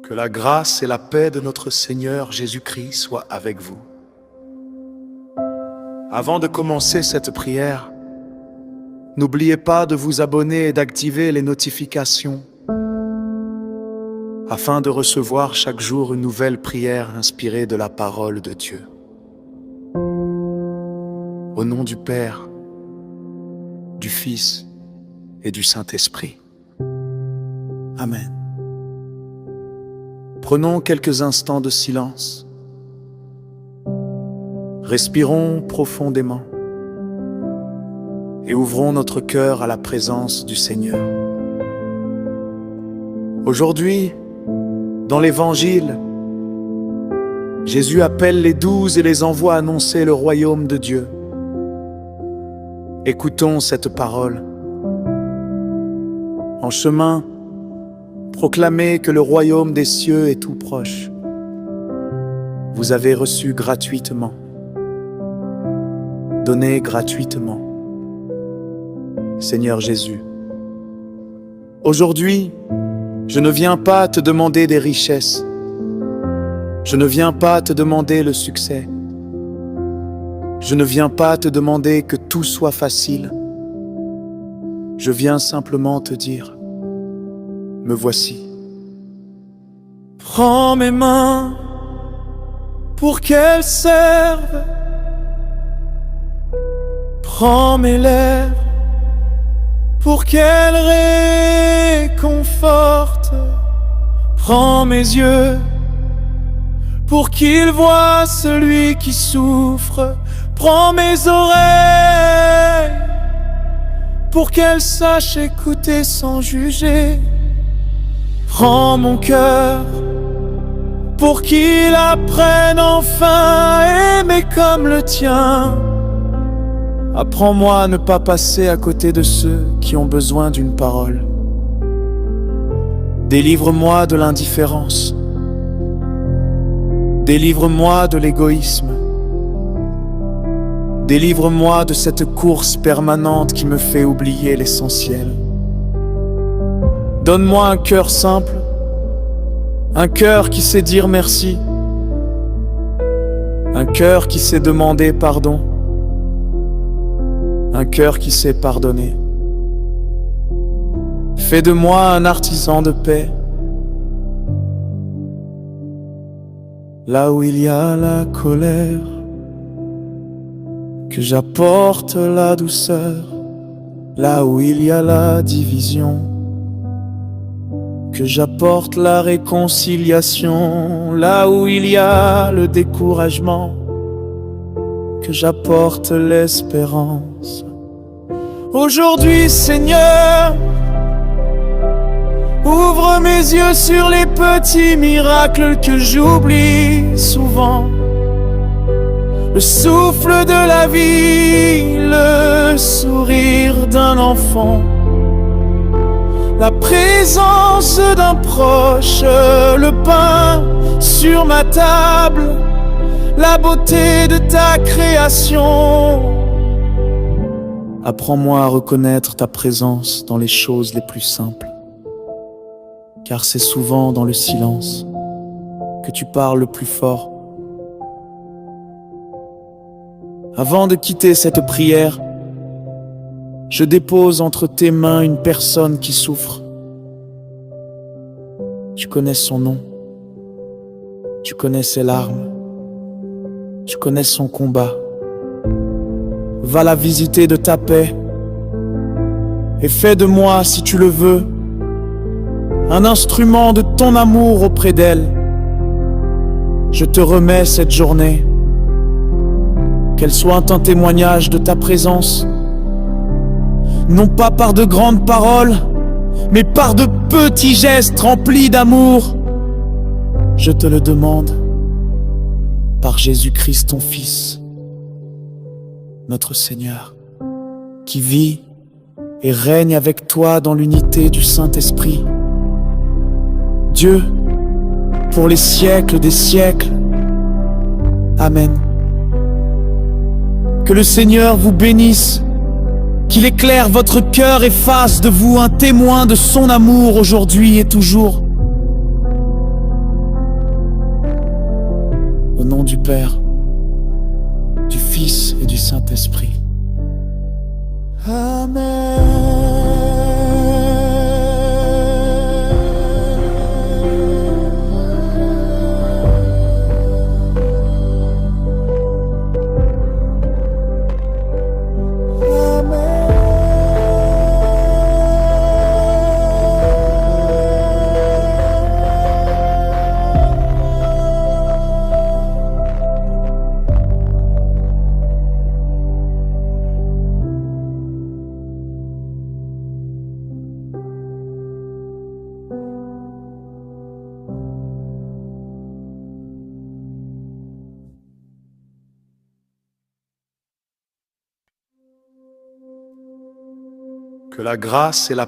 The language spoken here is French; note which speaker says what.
Speaker 1: Que la grâce et la paix de notre Seigneur Jésus-Christ soient avec vous. Avant de commencer cette prière, n'oubliez pas de vous abonner et d'activer les notifications afin de recevoir chaque jour une nouvelle prière inspirée de la parole de Dieu. Au nom du Père, du Fils et du Saint-Esprit. Amen. Prenons quelques instants de silence. Respirons profondément et ouvrons notre cœur à la présence du Seigneur. Aujourd'hui, dans l'Évangile, Jésus appelle les 12 et les envoie annoncer le royaume de Dieu. Écoutons cette parole. En chemin, proclamez que le royaume des cieux est tout proche. Vous avez reçu gratuitement. Donnez gratuitement. Seigneur Jésus, aujourd'hui, je ne viens pas te demander des richesses. Je ne viens pas te demander le succès. Je ne viens pas te demander que tout soit facile. Je viens simplement te dire, me voici. Prends mes mains pour qu'elles servent. Prends mes lèvres pour qu'elles réconfortent. Prends mes yeux pour qu'ils voient celui qui souffre. Prends mes oreilles pour qu'elles sachent écouter sans juger. Prends mon cœur pour qu'il apprenne enfin à aimer comme le tien. Apprends-moi à ne pas passer à côté de ceux qui ont besoin d'une parole. Délivre-moi de l'indifférence. Délivre-moi de l'égoïsme. Délivre-moi de cette course permanente qui me fait oublier l'essentiel. Donne-moi un cœur simple, un cœur qui sait dire merci, un cœur qui sait demander pardon, un cœur qui sait pardonner. Fais de moi un artisan de paix. Là où il y a la colère, que j'apporte la douceur. Là où il y a la division, que j'apporte la réconciliation. Là où il y a le découragement, que j'apporte l'espérance. Aujourd'hui, Seigneur, ouvre mes yeux sur les petits miracles que j'oublie souvent. Le souffle de la vie, le sourire d'un enfant, la présence d'un proche, le pain sur ma table, la beauté de ta création. Apprends-moi à reconnaître ta présence dans les choses les plus simples, car c'est souvent dans le silence que tu parles le plus fort. Avant de quitter cette prière, je dépose entre tes mains une personne qui souffre. Tu connais son nom, tu connais ses larmes, tu connais son combat. Va la visiter de ta paix et fais de moi, si tu le veux, un instrument de ton amour auprès d'elle. Je te remets cette journée, qu'elle soit un témoignage de ta présence, non pas par de grandes paroles, mais par de petits gestes remplis d'amour. Je te le demande, par Jésus-Christ ton Fils, notre Seigneur, qui vit et règne avec toi dans l'unité du Saint-Esprit. Dieu, pour les siècles des siècles. Amen. Que le Seigneur vous bénisse, qu'il éclaire votre cœur et fasse de vous un témoin de son amour aujourd'hui et toujours. nom du Père, du Fils et du Saint-Esprit. Que la grâce et la